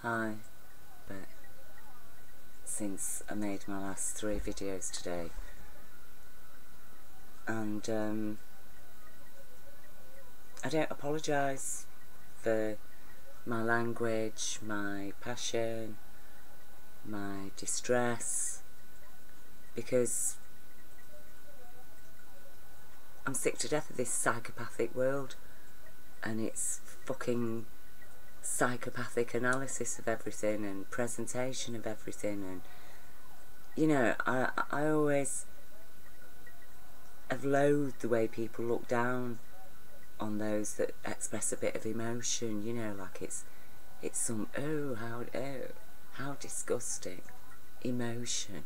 Hi, but since I made my last 3 videos today, and I don't apologise for my language, my passion, my distress, because I'm sick to death of this psychopathic world and its fucking psychopathic analysis of everything and presentation of everything. And you know, I always have loathed the way people look down on those that express a bit of emotion, you know, like it's some how disgusting emotion.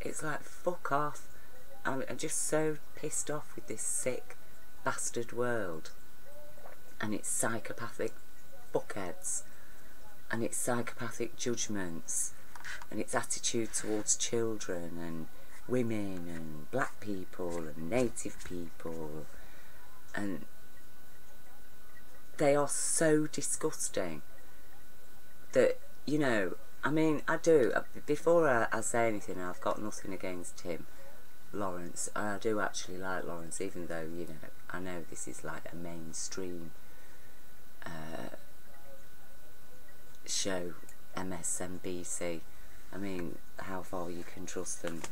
It's like, fuck off. I'm just so pissed off with this sick bastard world and its psychopathic fuckheads and its psychopathic judgments and its attitude towards children and women and black people and native people, and they are so disgusting that, you know, I mean, before I say anything, I've got nothing against him, Lawrence. I do actually like Lawrence, even though, you know, I know this is like a mainstream show, MSNBC. I mean, how far you can trust them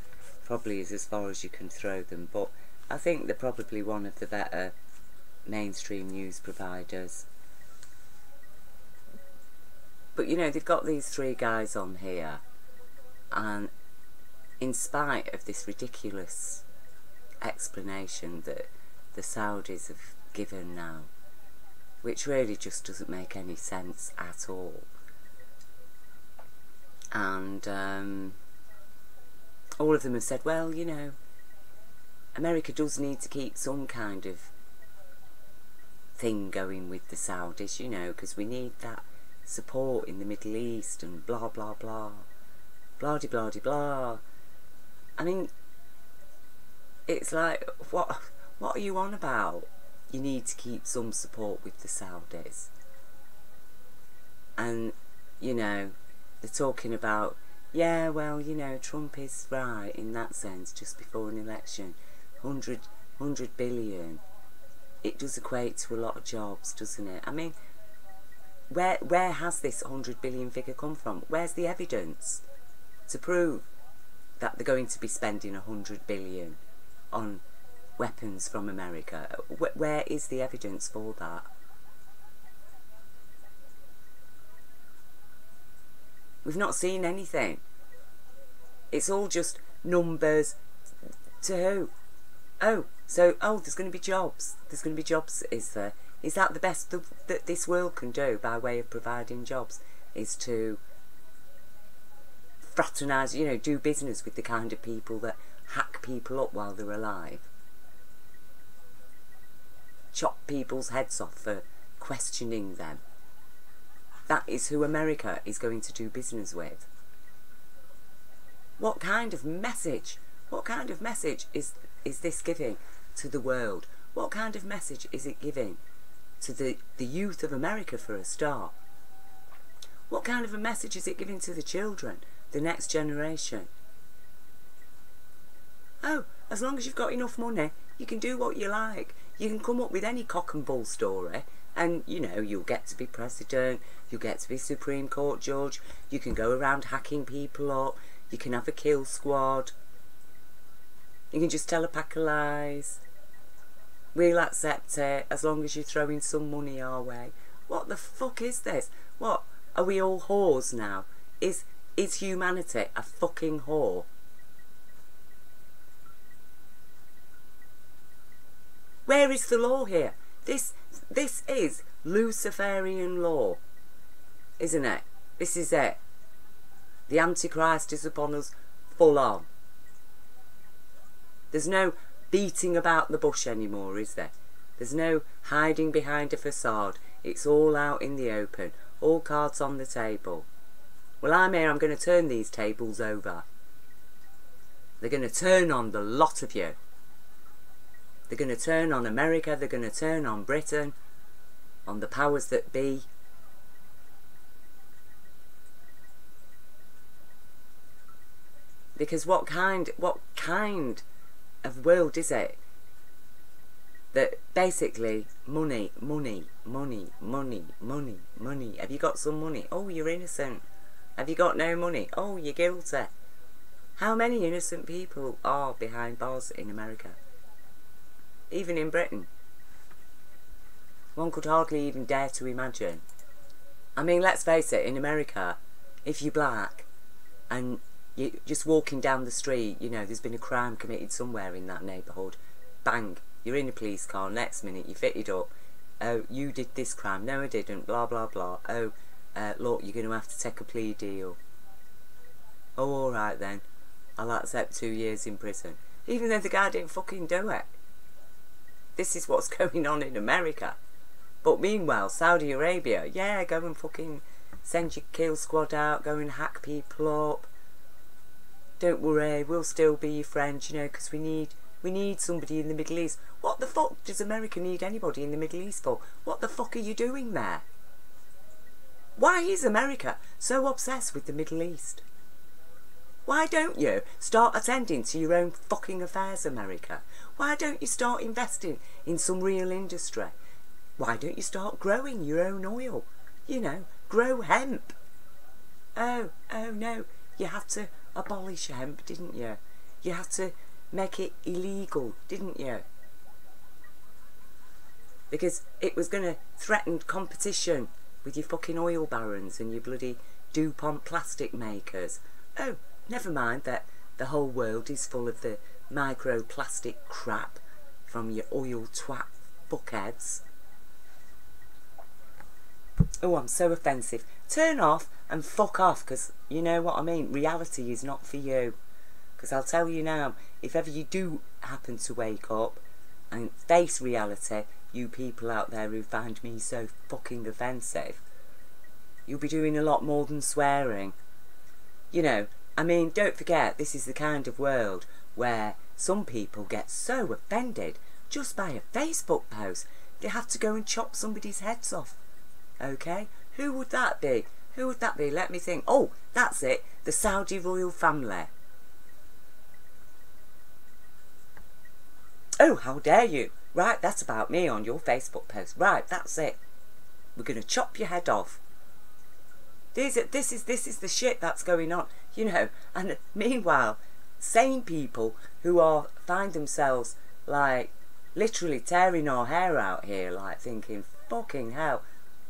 probably is as far as you can throw them, but I think they're probably one of the better mainstream news providers. But you know, they've got these 3 guys on here, and in spite of this ridiculous explanation that the Saudis have given now, which really just doesn't make any sense at all, and all of them have said, well, you know, America does need to keep some kind of thing going with the Saudis, you know, because we need that support in the Middle East and blah blah blah, blah de blah de blah. I mean, it's like, what are you on about? You need to keep some support with the Saudis. And, you know, they're talking about, yeah, well, you know, Trump is right in that sense, just before an election, 100 billion. It does equate to a lot of jobs, doesn't it? I mean, where has this 100 billion figure come from? Where's the evidence to prove that they're going to be spending 100 billion on weapons from America? Where is the evidence for that? We've not seen anything. It's all just numbers. To who? Oh, so, there's going to be jobs. There's going to be jobs, is there? Is that the best that this world can do by way of providing jobs? Is to fraternise, you know, do business with the kind of people that hack people up while they're alive? Chop people's heads off for questioning them. That is who America is going to do business with. What kind of message is this giving to the world? What kind of message is it giving to the youth of America, for a start? What kind of a message is it giving to the children, the next generation? Oh, as long as you've got enough money, you can do what you like. You can come up with any cock and bull story, and, you know, you'll get to be president, you'll get to be Supreme Court judge, you can go around hacking people up, you can have a kill squad, you can just tell a pack of lies. We'll accept it as long as you're throwing some money our way. What the fuck is this? What? Are we all whores now? Is humanity a fucking whore? Where is the law here? This is Luciferian law, isn't it? This is it. The Antichrist is upon us full on. There's no beating about the bush anymore, is there? There's no hiding behind a facade. It's all out in the open. All cards on the table. Well, I'm here. I'm going to turn these tables over. They're going to turn on the lot of you. They're going to turn on America. They're going to turn on Britain. On the powers that be. Because what kind of world is it that basically money. Have you got some money? Oh, you're innocent. Have you got no money? Oh, you're guilty. How many innocent people are behind bars in America? Even in Britain. One could hardly even dare to imagine. I mean, let's face it, in America, if you're black and you're just walking down the street, you know, there's been a crime committed somewhere in that neighbourhood, bang, you're in a police car, next minute you fitted up, oh, you did this crime, no I didn't, blah blah blah, oh, look, you're going to have to take a plea deal. Oh, alright then, I'll accept 2 years in prison. Even though the guy didn't fucking do it. This is what's going on in America. But meanwhile, Saudi Arabia, yeah, go and fucking send your kill squad out, go and hack people up. Don't worry, we'll still be your friends, you know, because we need somebody in the Middle East. What the fuck does America need anybody in the Middle East for? What the fuck are you doing there? Why is America so obsessed with the Middle East? Why don't you start attending to your own fucking affairs, America? Why don't you start investing in some real industry? Why don't you start growing your own oil? You know, grow hemp. Oh no, you had to abolish hemp, didn't you? You had to make it illegal, didn't you? Because it was going to threaten competition with your fucking oil barons and your bloody DuPont plastic makers. Oh, never mind that the whole world is full of the microplastic crap from your oil twat fuckheads. Oh, I'm so offensive. Turn off and fuck off, because you know what I mean. Reality is not for you. Because I'll tell you now, if ever you do happen to wake up and face reality, you people out there who find me so fucking offensive, you'll be doing a lot more than swearing. You know, I mean, don't forget, this is the kind of world where some people get so offended just by a Facebook post, they have to go and chop somebody's heads off. Okay? Who would that be? Who would that be? Let me think. Oh, that's it. The Saudi royal family. Oh, how dare you? Right, that's about me on your Facebook post. Right, that's it. We're going to chop your head off. This is the shit that's going on, you know. And meanwhile, sane people who find themselves like literally tearing our hair out here, like thinking, fucking hell,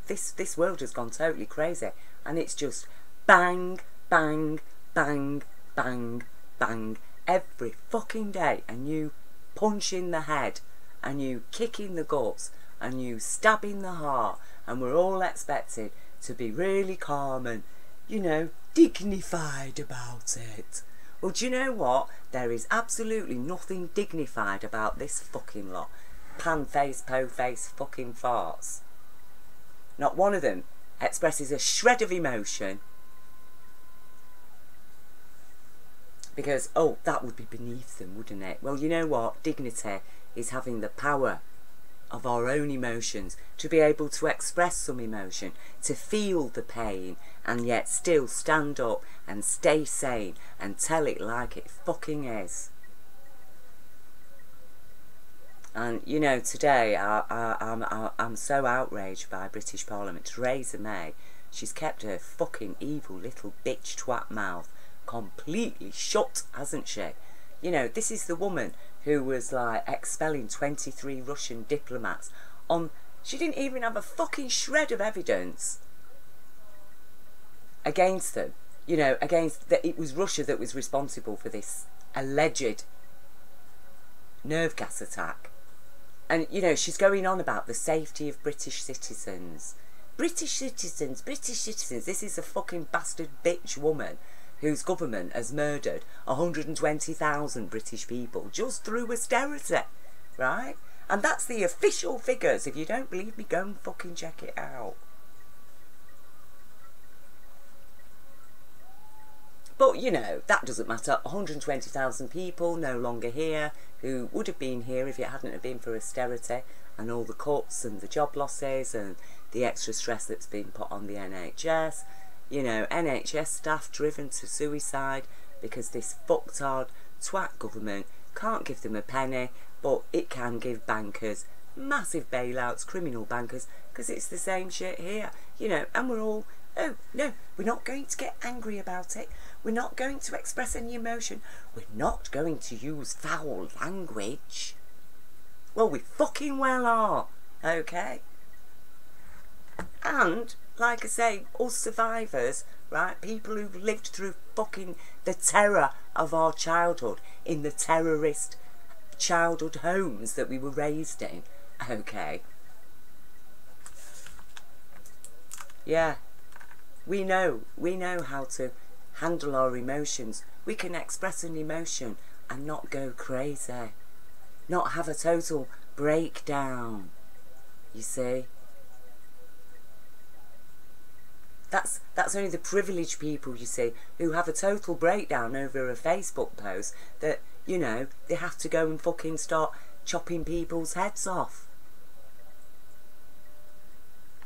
this world has gone totally crazy, and it's just bang, bang, bang, bang, bang every fucking day, and you punch in the head, and you kick in the guts, and you stab in the heart, and we're all expected to be really calm and, you know, dignified about it. Well, do you know what? There is absolutely nothing dignified about this fucking lot. Pan-face, po-face fucking farts. Not one of them expresses a shred of emotion. Because, oh, that would be beneath them, wouldn't it? Well, you know what? Dignity is having the power of our own emotions, to be able to express some emotion, to feel the pain, and yet still stand up and stay sane and tell it like it fucking is. And, you know, today I'm so outraged by British Parliament. Theresa May, she's kept her fucking evil little bitch twat mouth completely shut, hasn't she? You know, this is the woman who was like expelling 23 Russian diplomats on... She didn't even have a fucking shred of evidence against them. You know, against that it was Russia that was responsible for this alleged nerve gas attack. And, you know, she's going on about the safety of British citizens. British citizens, British citizens. This is a fucking bastard bitch woman whose government has murdered 120,000 British people just through austerity, right? And that's the official figures. If you don't believe me, go and fucking check it out. But, you know, that doesn't matter. 120,000 people no longer here, who would have been here if it hadn't have been for austerity and all the cuts and the job losses and the extra stress that's been put on the NHS. You know, NHS staff driven to suicide because this fucktard twat government can't give them a penny, but it can give bankers massive bailouts, criminal bankers, because it's the same shit here, you know, and we're all, oh, no, we're not going to get angry about it. We're not going to express any emotion. We're not going to use foul language. Well, we fucking well are, okay? And, like I say, us survivors, right, people who've lived through fucking the terror of our childhood in the terrorist childhood homes that we were raised in, okay? Yeah, we know how to handle our emotions. We can express an emotion and not go crazy, not have a total breakdown, you see. That's only the privileged people, you see, who have a total breakdown over a Facebook post that, you know, they have to go and fucking start chopping people's heads off.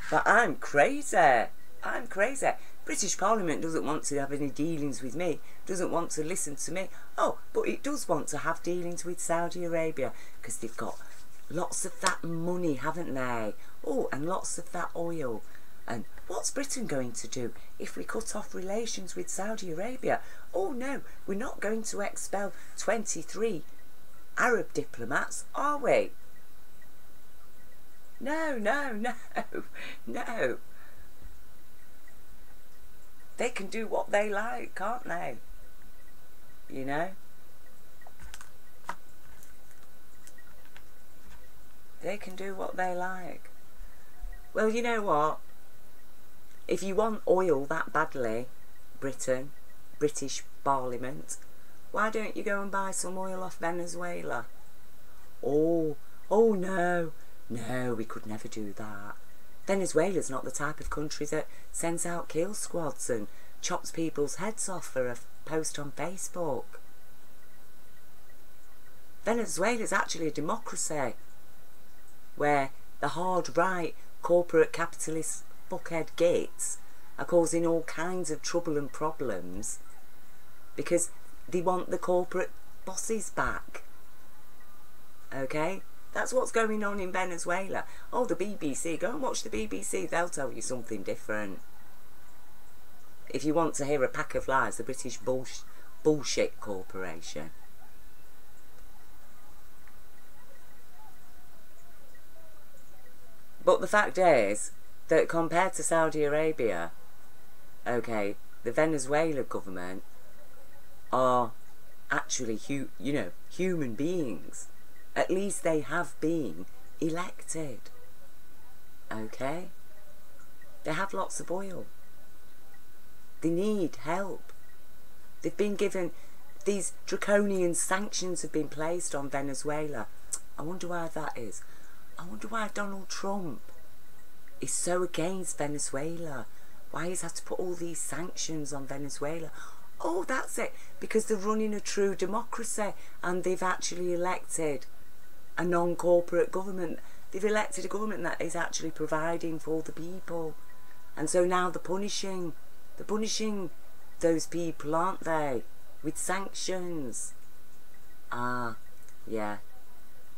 But I'm crazy. I'm crazy. British Parliament doesn't want to have any dealings with me, doesn't want to listen to me. Oh, but it does want to have dealings with Saudi Arabia, because they've got lots of that money, haven't they? Oh, and lots of that oil. And what's Britain going to do if we cut off relations with Saudi Arabia? Oh no, we're not going to expel 23 Arab diplomats, are we? No, no, no, no. They can do what they like, can't they? You know? They can do what they like. Well, you know what? If you want oil that badly, Britain, British Parliament, why don't you go and buy some oil off Venezuela? Oh no, no, we could never do that. Venezuela's not the type of country that sends out kill squads and chops people's heads off for a post on Facebook. Venezuela's actually a democracy where the hard right corporate capitalist fuckhead gates are causing all kinds of trouble and problems because they want the corporate bosses back. Okay? That's what's going on in Venezuela. Oh, the BBC. Go and watch the BBC. They'll tell you something different. If you want to hear a pack of lies, the British Bullshit Corporation. But the fact is that compared to Saudi Arabia, okay, the Venezuela government are actually, human beings. At least they have been elected. Okay? They have lots of oil. They need help. They've been given, these draconian sanctions have been placed on Venezuela. I wonder why that is. I wonder why Donald Trump is so against Venezuela. Why he's had to put all these sanctions on Venezuela. Oh, that's it. Because they're running a true democracy and they've actually elected a non-corporate government. They've elected a government that is actually providing for the people. And so now they're punishing those people, aren't they? With sanctions. Ah, yeah.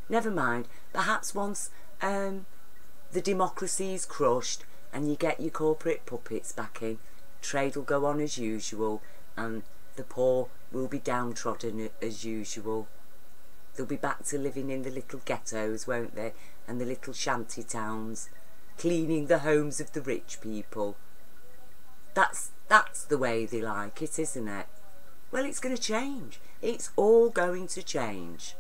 Never mind. Perhaps once the democracy is crushed and you get your corporate puppets back in, trade will go on as usual and the poor will be downtrodden as usual. They'll be back to living in the little ghettos, won't they? And the little shanty towns, cleaning the homes of the rich people. That's the way they like it, isn't it? Well, it's going to change. It's all going to change.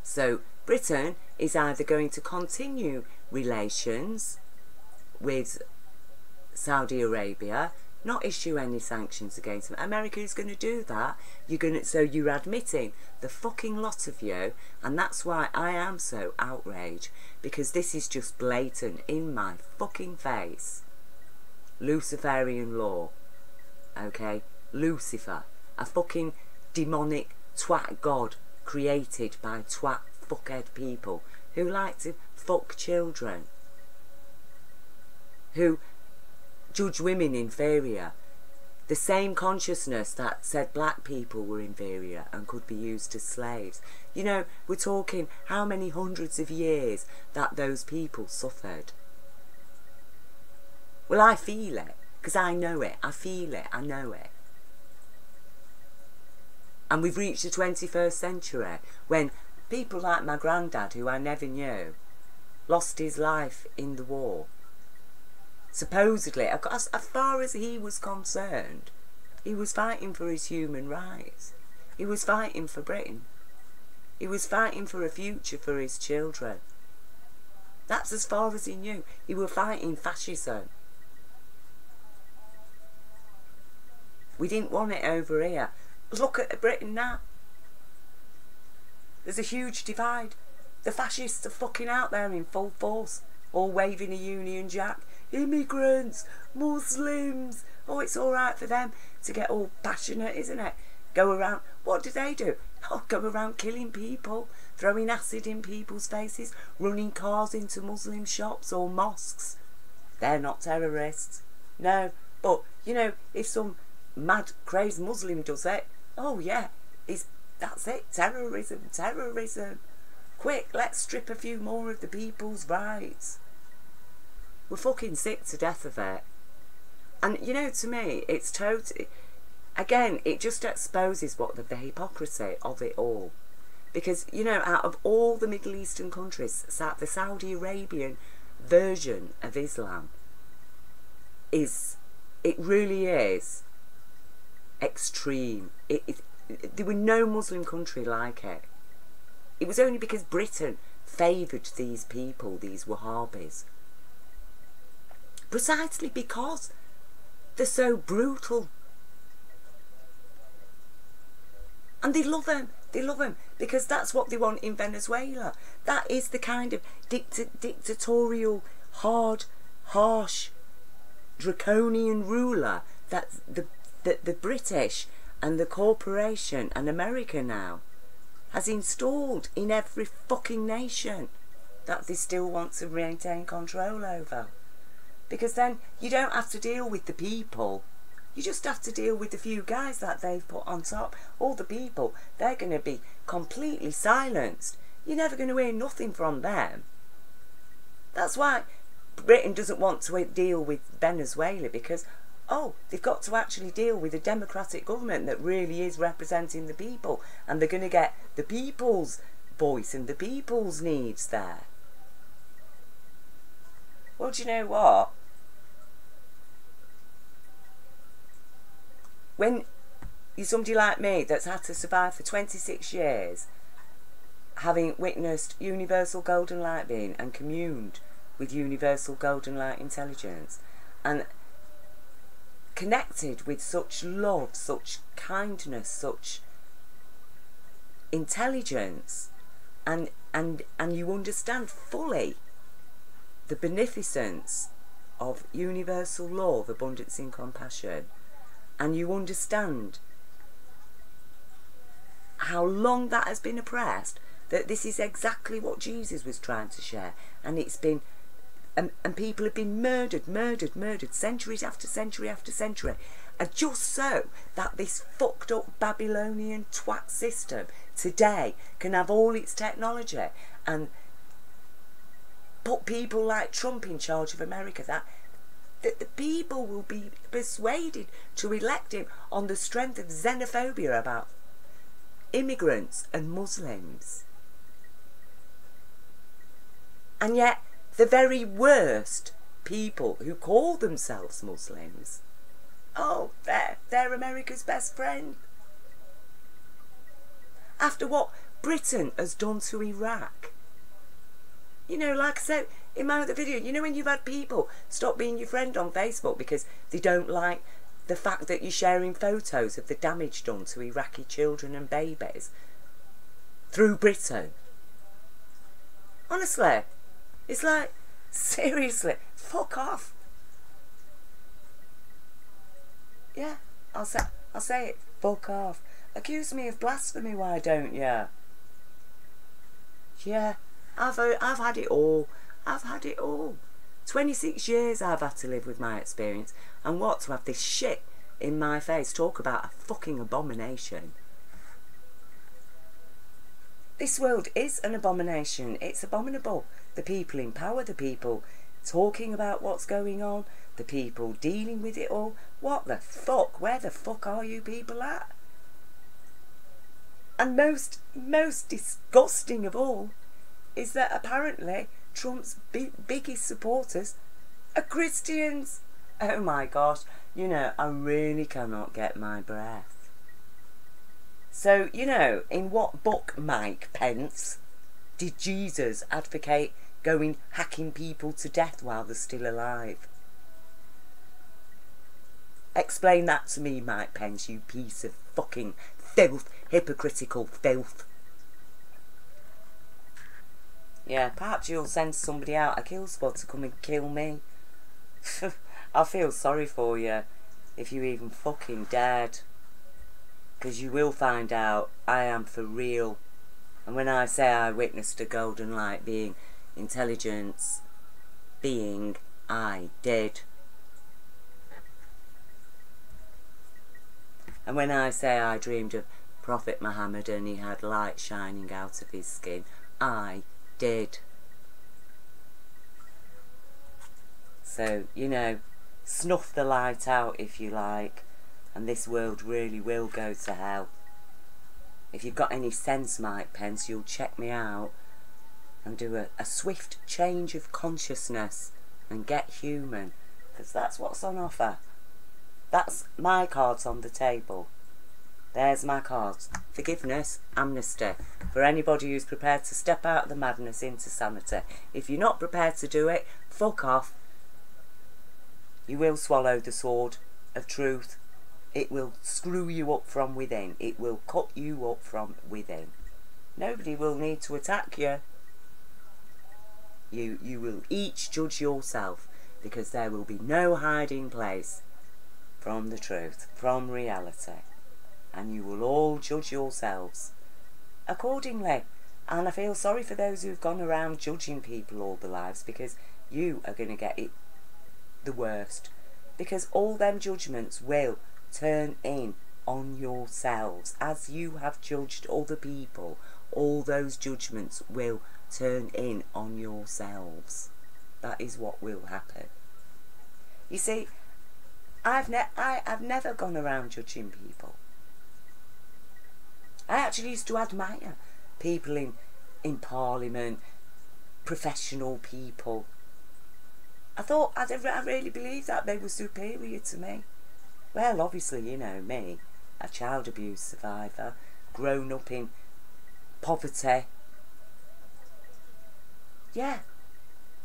So Britain is either going to continue relations with Saudi Arabia, not issue any sanctions against them. America is going to do that. So you're admitting, the fucking lot of you, and that's why I am so outraged, because this is just blatant in my fucking face. Luciferian law. Okay? Lucifer. A fucking demonic twat god created by twat fuckhead people who like to fuck children, who judge women inferior. The same consciousness that said black people were inferior and could be used as slaves. You know, we're talking how many hundreds of years that those people suffered. Well, I feel it, because I know it. I feel it. I know it. And we've reached the 21st century when people like my granddad, who I never knew, lost his life in the war. Supposedly, as far as he was concerned, he was fighting for his human rights. He was fighting for Britain. He was fighting for a future for his children. That's as far as he knew. He was fighting fascism. We didn't want it over here. Look at Britain now. There's a huge divide. The fascists are fucking out there in full force, all waving a Union Jack. Immigrants, Muslims. Oh, it's all right for them to get all passionate, isn't it? Go around. What do? Oh, go around killing people, throwing acid in people's faces, running cars into Muslim shops or mosques. They're not terrorists. No, but, you know, if some mad, crazed Muslim does it, oh yeah, that's it. Terrorism, terrorism. Quick, let's strip a few more of the people's rights. We're fucking sick to death of it. And, you know, to me, it's totally... Again, it just exposes the hypocrisy of it all. Because, you know, out of all the Middle Eastern countries, the Saudi Arabian version of Islam it really is extreme. There were no Muslim country like it. It was only because Britain favoured these people, these Wahhabis. Precisely because they're so brutal. And they love them. They love them because that's what they want in Venezuela. That is the kind of dictatorial, hard, harsh, draconian ruler that the British and the corporation and America now has installed in every fucking nation that they still want to maintain control over. Because then you don't have to deal with the people. You just have to deal with the few guys that they've put on top. All the people, they're going to be completely silenced. You're never going to hear nothing from them. That's why Britain doesn't want to deal with Venezuela, because, oh, they've got to actually deal with a democratic government that really is representing the people. And they're going to get the people's voice and the people's needs there. Well, do you know what? When you're somebody like me that's had to survive for 26 years, having witnessed universal golden light being and communed with universal golden light intelligence, and connected with such love, such kindness, such intelligence, and you understand fully the beneficence of universal law of abundance and compassion, and you understand how long that has been oppressed, that this is exactly what Jesus was trying to share, and it's been, and people have been murdered, centuries after century after century, and just so that this fucked up Babylonian twat system today can have all its technology and put people like Trump in charge of America, that the people will be persuaded to elect him on the strength of xenophobia about immigrants and Muslims. And yet the very worst people who call themselves Muslims, oh, they're America's best friend. After what Britain has done to Iraq. You know, like I said in my other video, you know when you've had people stop being your friend on Facebook because they don't like the fact that you're sharing photos of the damage done to Iraqi children and babies through Britain. Honestly, it's like, seriously, fuck off. Yeah, I'll say it, fuck off. Accuse me of blasphemy, why don't you? Yeah, I've had it all. I've had it all. 26 years I've had to live with my experience, and what, to have this shit in my face. Talk about a fucking abomination. This world is an abomination. It's abominable. The people in power, the people talking about what's going on, the people dealing with it all. What the fuck? Where the fuck are you people at? And most disgusting of all is that apparently Trump's biggest supporters are Christians. Oh my gosh, you know, I really cannot get my breath. So, you know, in what book, Mike Pence, did Jesus advocate going hacking people to death while they're still alive? Explain that to me, Mike Pence, you piece of fucking filth, hypocritical filth. Yeah, perhaps you'll send somebody out, a kill squad, to come and kill me. I feel sorry for you if you even fucking dared. Because you will find out I am for real. And when I say I witnessed a golden light being intelligence, being, I did. And when I say I dreamed of Prophet Muhammad and he had light shining out of his skin, I did. So, you know, snuff the light out if you like, and this world really will go to hell. If you've got any sense, Mike Pence, you'll check me out and do a swift change of consciousness and get human, because that's what's on offer. That's my cards on the table. There's my cards. Forgiveness, amnesty, for anybody who's prepared to step out of the madness into sanity. If you're not prepared to do it, fuck off. You will swallow the sword of truth. It will screw you up from within. It will cut you up from within. Nobody will need to attack you. You will each judge yourself, because there will be no hiding place from the truth, from reality. And you will all judge yourselves accordingly. And I feel sorry for those who've gone around judging people all their lives, because you are going to get it the worst. Because all them judgments will turn in on yourselves. As you have judged other people, all those judgments will turn in on yourselves. That is what will happen. You see, I've never gone around judging people. I actually used to admire people in Parliament, professional people. I really believed that they were superior to me. Well, obviously, you know me, a child abuse survivor, grown up in poverty. Yeah,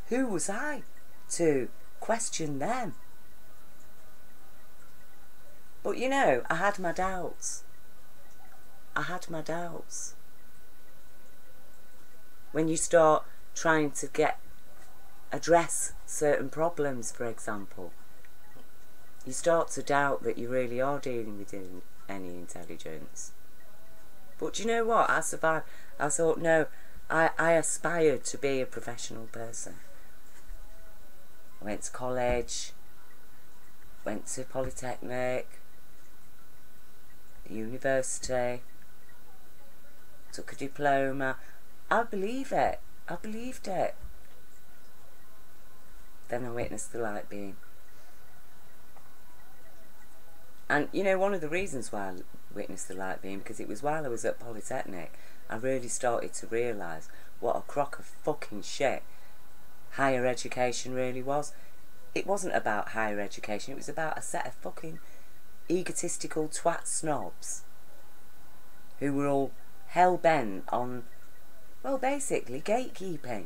who was I to question them? But you know, I had my doubts. I had my doubts. When you start trying to address certain problems, for example, you start to doubt that you really are dealing with any intelligence. But you know what? I survived. I thought, no, I aspired to be a professional person. I went to college, went to Polytechnic, university, took a diploma. I believe it. I believed it. Then I witnessed the light beam. And you know, one of the reasons why I witnessed the light beam, because it was while I was at Polytechnic, I really started to realise what a crock of fucking shit higher education really was. It wasn't about higher education, it was about a set of fucking egotistical twat snobs who were all hell-bent on, well, basically gatekeeping.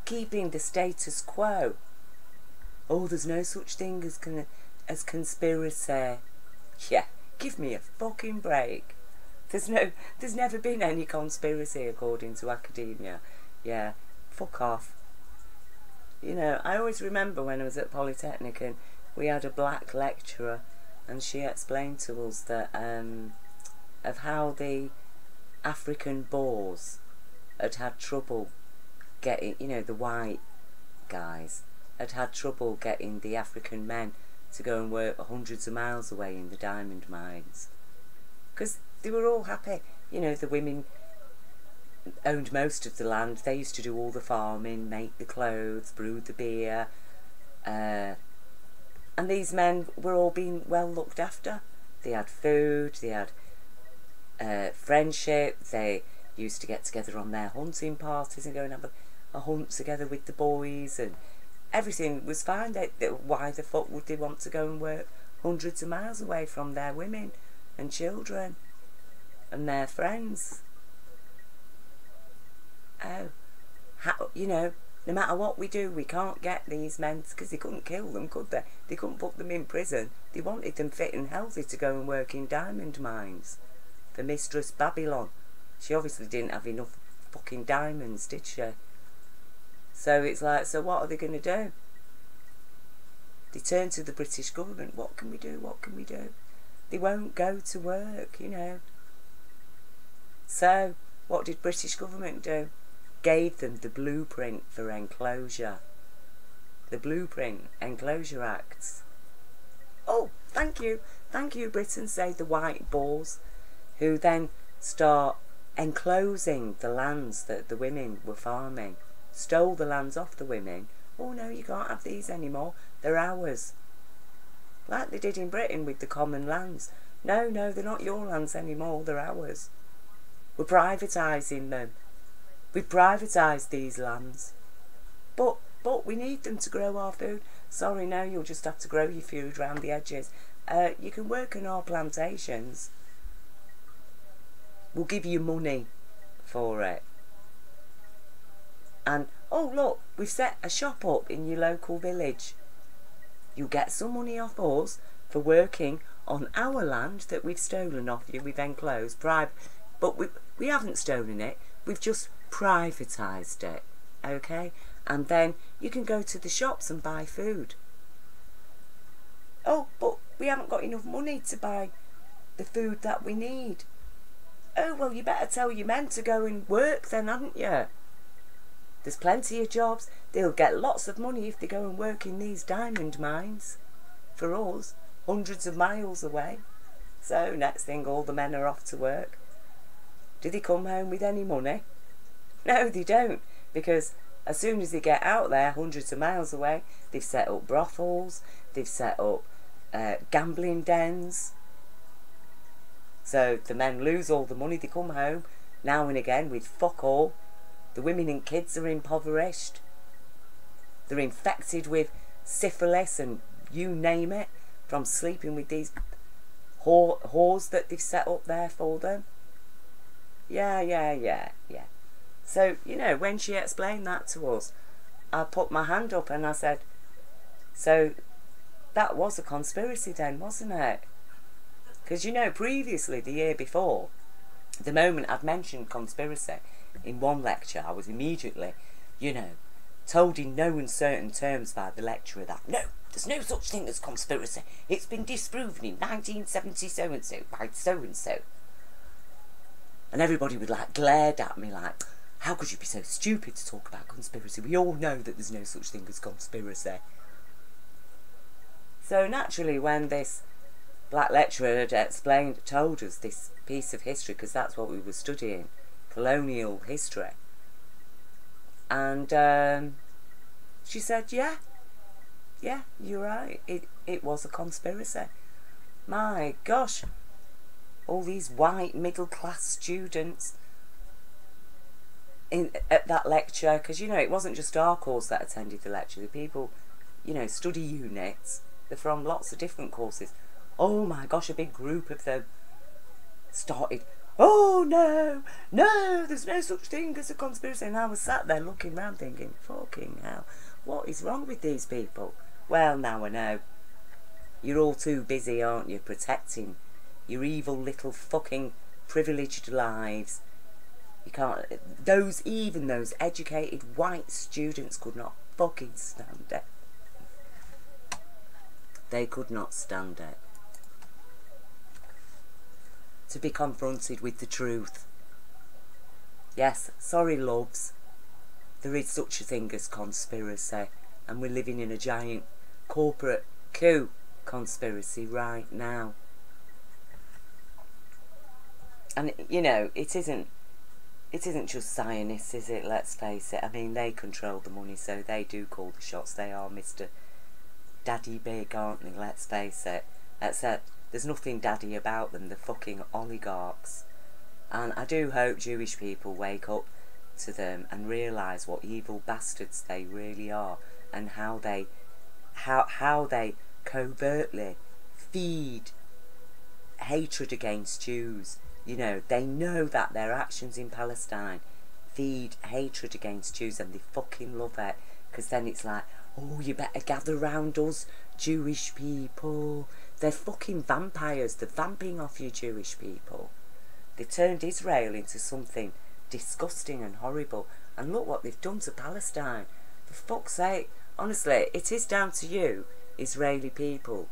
Keeping the status quo. Oh, there's no such thing as conspiracy. Yeah, give me a fucking break. There's never been any conspiracy according to academia. Yeah, fuck off. You know, I always remember when I was at Polytechnic and we had a black lecturer, and she explained to us that of how the African Boers had trouble getting, you know, the white guys had trouble getting the African men to go and work hundreds of miles away in the diamond mines. Because they were all happy. You know, the women owned most of the land. They used to do all the farming, make the clothes, brew the beer. And these men were all being well looked after. They had food, they had friendship, they used to get together on their hunting parties and go and have a hunt together with the boys, and everything was fine. Why the fuck would they want to go and work hundreds of miles away from their women and children and their friends? Oh, how, you know, no matter what we do, we can't get these men, because they couldn't kill them, could they? They couldn't put them in prison. They wanted them fit and healthy to go and work in diamond mines for Mistress Babylon. She obviously didn't have enough fucking diamonds, did she? So it's like, so what are they going to do? They turn to the British government. What can we do? What can we do? They won't go to work, you know. So what did British government do? Gave them the blueprint for enclosure. The blueprint, Enclosure Acts. Oh, thank you. Thank you, Britain, say the white balls, who then start enclosing the lands that the women were farming. Stole the lands off the women. Oh no, you can't have these anymore. They're ours. Like they did in Britain with the common lands. No, no, they're not your lands anymore. They're ours. We're privatising them. We've privatised these lands. But we need them to grow our food. Sorry, no, you'll just have to grow your food round the edges. You can work on our plantations. We'll give you money for it. And, oh look, we've set a shop up in your local village. You get some money off us for working on our land that we've stolen off you, we've enclosed, but we haven't stolen it, we've just privatised it, okay? And then you can go to the shops and buy food. Oh, but we haven't got enough money to buy the food that we need. Oh, well, you better tell your men to go and work then, hadn't you? There's plenty of jobs. They'll get lots of money if they go and work in these diamond mines. For us, hundreds of miles away. So, next thing, all the men are off to work. Do they come home with any money? No, they don't. Because as soon as they get out there, hundreds of miles away, they've set up brothels, they've set up gambling dens. So the men lose all the money. They come home now and again with fuck all. The women and kids are impoverished. They're infected with syphilis and you name it, from sleeping with these whores that they've set up there for them. Yeah. So, you know, when she explained that to us, I put my hand up and I said, so that was a conspiracy then, wasn't it? Because, you know, previously, the year before, the moment I'd mentioned conspiracy in one lecture, I was immediately, you know, told in no uncertain terms by the lecturer that, no, there's no such thing as conspiracy. It's been disproven in 1970 so-and-so by so-and-so. And everybody would, like, glared at me like, how could you be so stupid to talk about conspiracy? We all know that there's no such thing as conspiracy. So naturally, when this black lecturer had told us this piece of history, because that's what we were studying, colonial history, and she said, yeah, you're right, it was a conspiracy. My gosh, all these white middle-class students at that lecture, because, you know, it wasn't just our course that attended the lecture, the people, you know, study units, they're from lots of different courses. Oh my gosh, a big group of them started, oh no, there's no such thing as a conspiracy. And I was sat there looking around thinking, fucking hell, what is wrong with these people? Well, now I know. You're all too busy, aren't you, protecting your evil little fucking privileged lives. You can't, even those educated white students could not fucking stand it. They could not stand it. To be confronted with the truth. Yes, sorry loves, there is such a thing as conspiracy. and we're living in a giant corporate coup conspiracy right now. And, you know, it isn't just Zionists, is it? Let's face it. I mean, they control the money, so they do call the shots. They are Mr. Daddy Big, aren't they? Let's face it. Except there's nothing daddy about them. They're fucking oligarchs. And I do hope Jewish people wake up to them and realise what evil bastards they really are, and how they covertly feed hatred against Jews. You know, they know that their actions in Palestine feed hatred against Jews, and they fucking love it, because then it's like, oh, you better gather round us, Jewish people. They're fucking vampires. They're vamping off you, Jewish people. They turned Israel into something disgusting and horrible, and look what they've done to Palestine. For fuck's sake, honestly, it is down to you, Israeli people,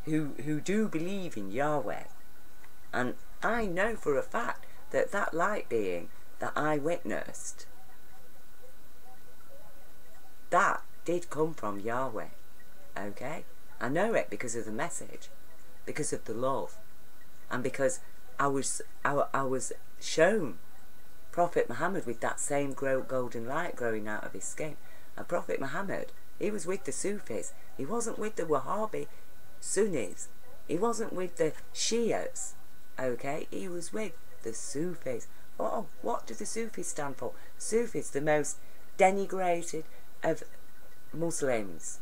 who do believe in Yahweh. And I know for a fact that that light being that I witnessed, that did come from Yahweh, okay? I know it because of the message, because of the love, and because I was shown Prophet Muhammad with that same golden light growing out of his skin. And Prophet Muhammad, he was with the Sufis. He wasn't with the Wahhabi Sunnis. He wasn't with the Shias, okay? He was with the Sufis. Oh, what do the Sufis stand for? Sufis, the most denigrated of Muslims.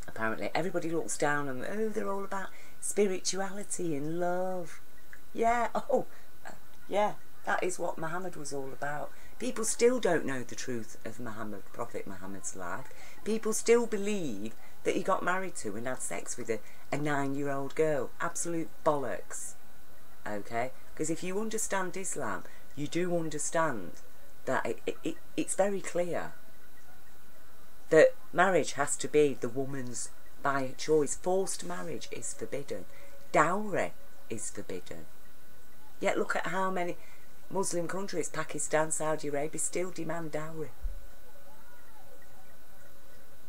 Apparently, everybody looks down and, oh, they're all about spirituality and love. Yeah, yeah, that is what Muhammad was all about. People still don't know the truth of Muhammad, Prophet Muhammad's life. People still believe that he got married to and had sex with a 9-year-old girl. Absolute bollocks. Okay? Because if you understand Islam, you do understand that it's very clear that marriage has to be the woman's by choice. Forced marriage is forbidden. Dowry is forbidden. Yet look at how many Muslim countries, Pakistan, Saudi Arabia, still demand dowry.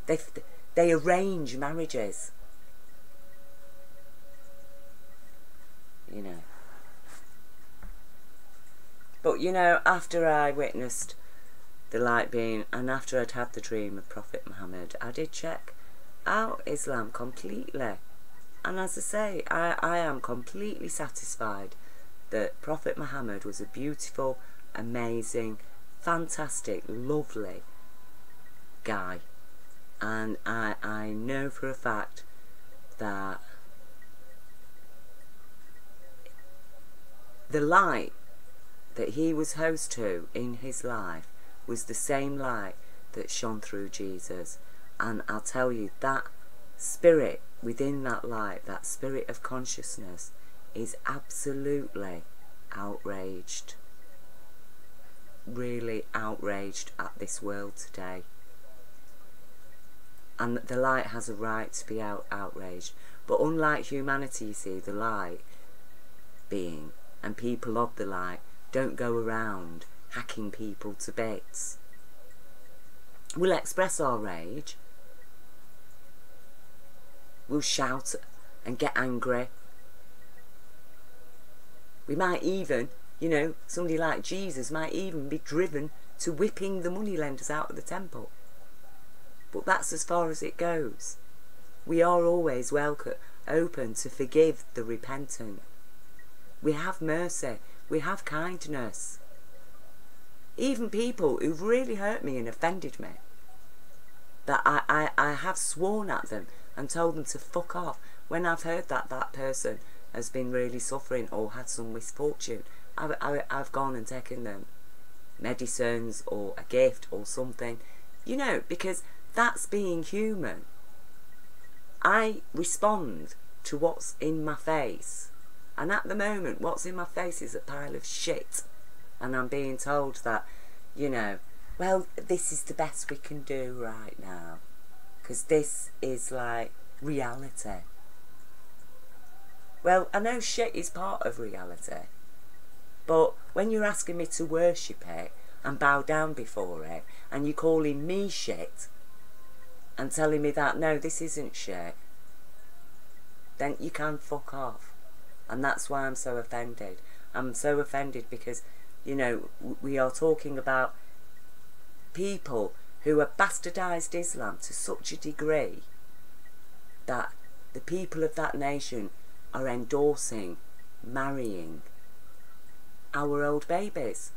They arrange marriages. You know. But, you know, after I witnessed the light being, and after I'd had the dream of Prophet Muhammad, I did check out Islam completely. And as I say, I am completely satisfied that Prophet Muhammad was a beautiful, amazing, fantastic, lovely guy. And I know for a fact that the light that he was host to in his life was the same light that shone through Jesus. And I'll tell you, that spirit within that light, that spirit of consciousness, is absolutely outraged. Really outraged at this world today. And the light has a right to be outraged. But unlike humanity, you see, the light being and people of the light don't go around hacking people to bits. We'll express our rage. We'll shout and get angry. We might even, you know, somebody like Jesus might even be driven to whipping the moneylenders out of the temple. But that's as far as it goes. We are always open to forgive the repentant. We have mercy. We have kindness. Even people who've really hurt me and offended me, that I have sworn at them and told them to fuck off when I've heard that that person has been really suffering or had some misfortune. I've gone and taken them medicines or a gift or something, you know, because that's being human. I respond to what's in my face, and at the moment what's in my face is a pile of shit, and I'm being told that, you know, well, this is the best we can do right now, because this is like reality. Well, I know shit is part of reality, but when you're asking me to worship it and bow down before it, and you're calling me shit, and telling me that, no, this isn't shit, then you can fuck off. And that's why I'm so offended. I'm so offended because, you know, we are talking about people who have bastardised Islam to such a degree that the people of that nation are endorsing marrying our old babies.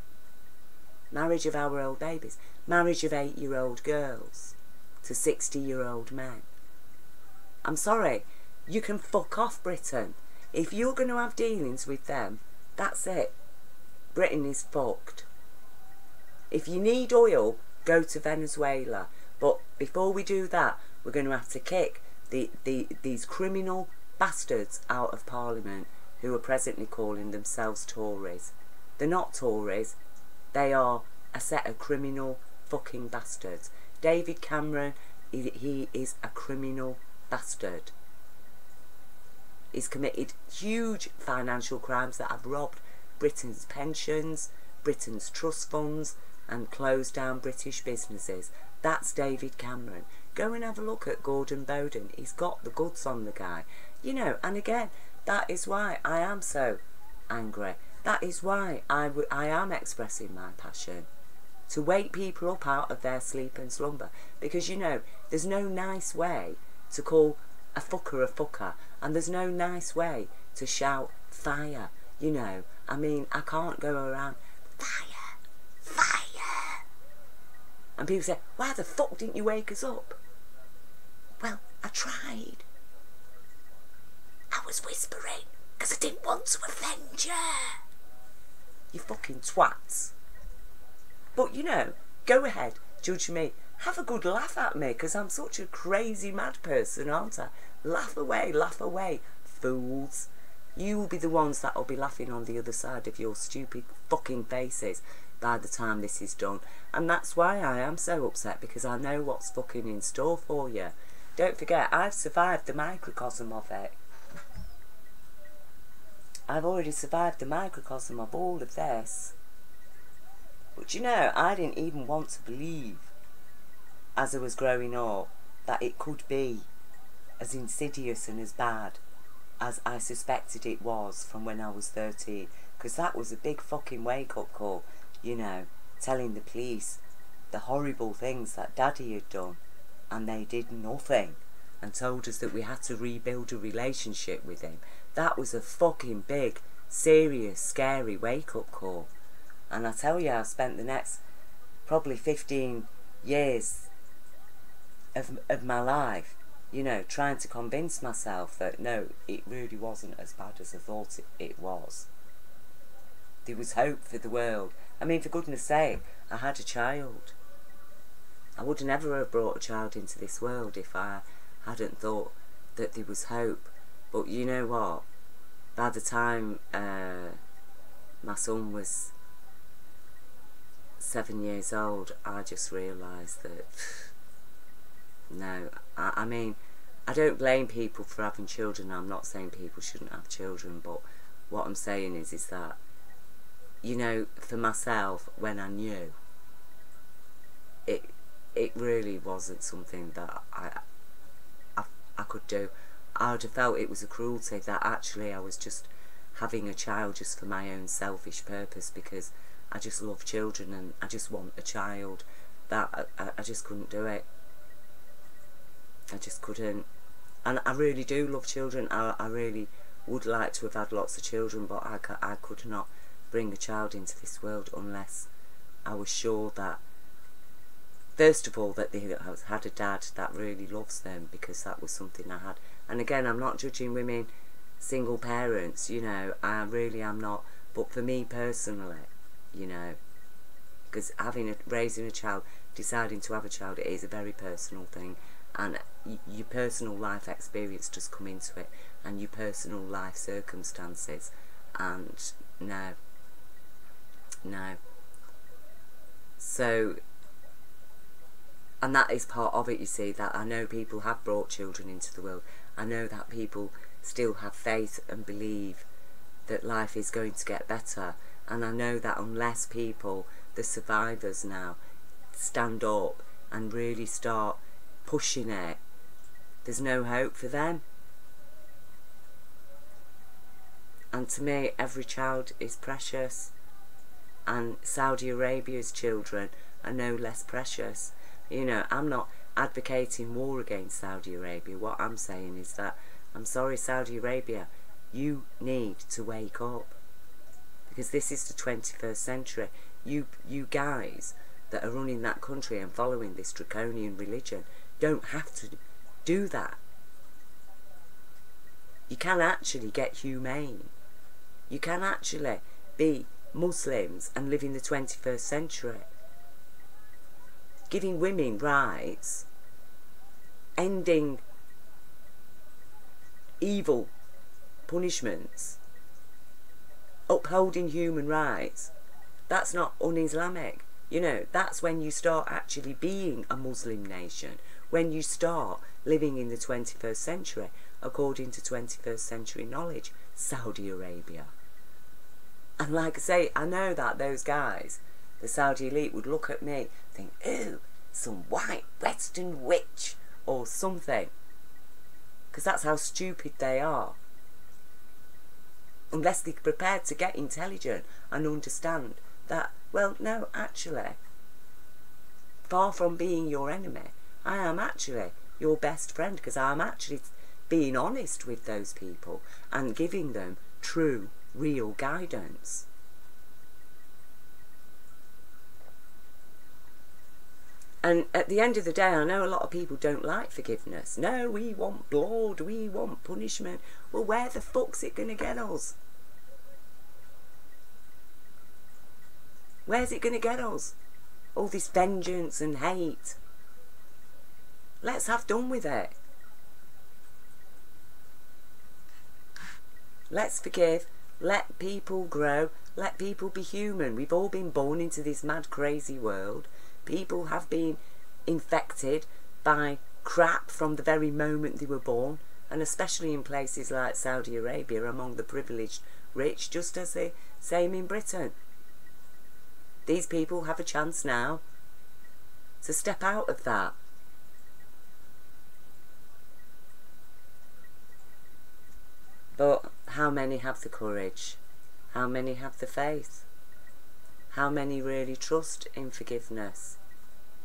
Marriage of our old babies. Marriage of 8-year-old girls to 60-year-old men. I'm sorry, you can fuck off, Britain. If you're going to have dealings with them, that's it. Britain is fucked. If you need oil, go to Venezuela. But before we do that, we're going to have to kick these criminal bastards out of Parliament who are presently calling themselves Tories. They're not Tories. They are a set of criminal fucking bastards. David Cameron, he is a criminal bastard. He's committed huge financial crimes that have robbed Britain's pensions, Britain's trust funds, and closed down British businesses. That's David Cameron. Go and have a look at Gordon Bowden. He's got the goods on the guy. You know, and again, that is why I am so angry. That is why I am expressing my passion. To wake people up out of their sleep and slumber. Because, you know, there's no nice way to call a fucker, and there's no nice way to shout fire. You know, I mean, I can't go around fire, fire. And people say, why the fuck didn't you wake us up? Well, I tried. I was whispering because I didn't want to offend you. You fucking twats. But, you know, go ahead, judge me. Have a good laugh at me, because I'm such a crazy mad person, aren't I? Laugh away, fools. You will be the ones that will be laughing on the other side of your stupid fucking faces by the time this is done. And that's why I am so upset, because I know what's fucking in store for you. Don't forget, I've survived the microcosm of it. I've already survived the microcosm of all of this. But you know, I didn't even want to believe, as I was growing up, that it could be as insidious and as bad as I suspected it was from when I was 13. Because that was a big fucking wake-up call, you know, telling the police the horrible things that Daddy had done. And they did nothing, and told us that we had to rebuild a relationship with him. That was a fucking big, serious, scary wake-up call. And I tell you, I spent the next probably 15 years of my life, you know, trying to convince myself that no, it really wasn't as bad as I thought it was. There was hope for the world. I mean, for goodness sake, I had a child. I would never have brought a child into this world if I hadn't thought that there was hope. But you know what? By the time my son was 7 years old, I just realised that no, I mean, I don't blame people for having children. I'm not saying people shouldn't have children, but what I'm saying is that, you know, for myself, when I knew, it really wasn't something that I could do. I would have felt it was a cruelty, that actually I was just having a child just for my own selfish purpose, because I just love children and I just want a child. That I just couldn't do it. I just couldn't. And I really do love children. I really would like to have had lots of children, but I could not bring a child into this world unless I was sure that, first of all, that they had a dad that really loves them, because that was something I had. And again, I'm not judging women, single parents, you know, I really am not. But for me personally, you know, because raising a child, deciding to have a child, it is a very personal thing, and your personal life experience does come into it, and your personal life circumstances, and no. So, and that is part of it, you see, that I know people have brought children into the world. I know that people still have faith and believe that life is going to get better. And I know that unless people, the survivors now, stand up and really start pushing it, there's no hope for them. And to me, every child is precious, and Saudi Arabia's children are no less precious. You know, I'm not advocating war against Saudi Arabia. What I'm saying is that, I'm sorry, Saudi Arabia, you need to wake up, because this is the 21st century. You guys that are running that country and following this draconian religion don't have to do that. You can actually get humane. You can actually be Muslims and live in the 21st century. Giving women rights, ending evil punishments, upholding human rights, that's not un-Islamic. You know, that's when you start actually being a Muslim nation, when you start living in the 21st century, according to 21st century knowledge, Saudi Arabia. And like I say, I know that those guys, the Saudi elite, would look at me, think, ooh, some white Western witch or something. Because that's how stupid they are. Unless they're prepared to get intelligent and understand that, well, no, actually, far from being your enemy, I am actually your best friend, because I'm actually being honest with those people and giving them true, real guidance. And at the end of the day, I know a lot of people don't like forgiveness. No, we want blood, we want punishment. Well, where the fuck's it going to get us? Where's it going to get us? All this vengeance and hate. Let's have done with it. Let's forgive. Let people grow. Let people be human. We've all been born into this mad, crazy world. People have been infected by crap from the very moment they were born. And especially in places like Saudi Arabia, among the privileged rich, just as the same in Britain. These people have a chance now to step out of that. But how many have the courage? How many have the faith? How many really trust in forgiveness?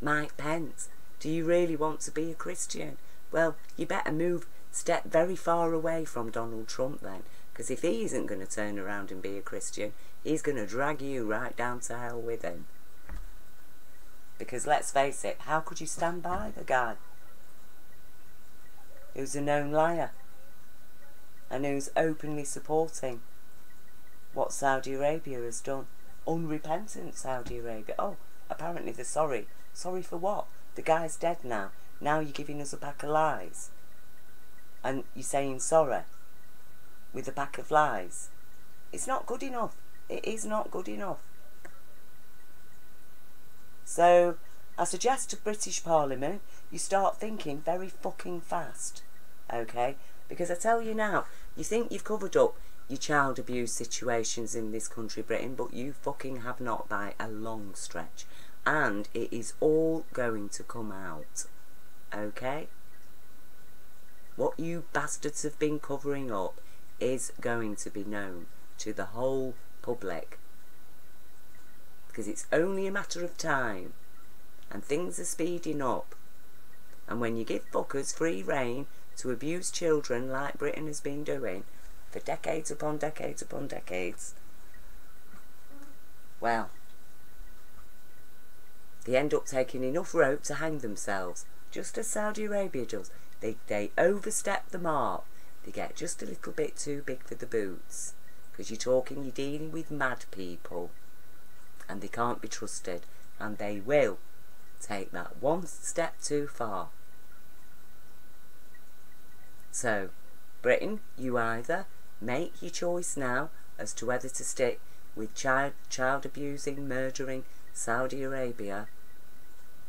Mike Pence, do you really want to be a Christian? Well, you better step very far away from Donald Trump then. Because if he isn't going to turn around and be a Christian, he's going to drag you right down to hell with him. Because let's face it, how could you stand by the guy who's a known liar and who's openly supporting what Saudi Arabia has done? Unrepentant Saudi Arabia. Oh, apparently they're sorry. Sorry for what? The guy's dead now. Now you're giving us a pack of lies. And you're saying sorry with a pack of lies. It's not good enough. It is not good enough. So I suggest to British Parliament you start thinking very fucking fast. Okay? Because I tell you now, you think you've covered up your child abuse situations in this country, Britain, but you fucking have not by a long stretch. And it is all going to come out. Okay? What you bastards have been covering up is going to be known to the whole public. Because it's only a matter of time. And things are speeding up. And when you give fuckers free rein to abuse children like Britain has been doing for decades upon decades upon decades, well, they end up taking enough rope to hang themselves, just as Saudi Arabia does. They overstep the mark. They get just a little bit too big for the boots. Because you're dealing with mad people. And they can't be trusted. And they will take that one step too far. So, Britain, you either make your choice now as to whether to stick with child abusing, murdering Saudi Arabia,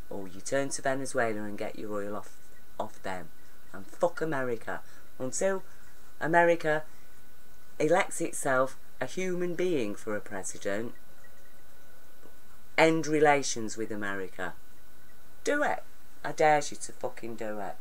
or you turn to Venezuela and get your oil off them. And fuck America. Until America elects itself a human being for a president, end relations with America. Do it. I dare you to fucking do it.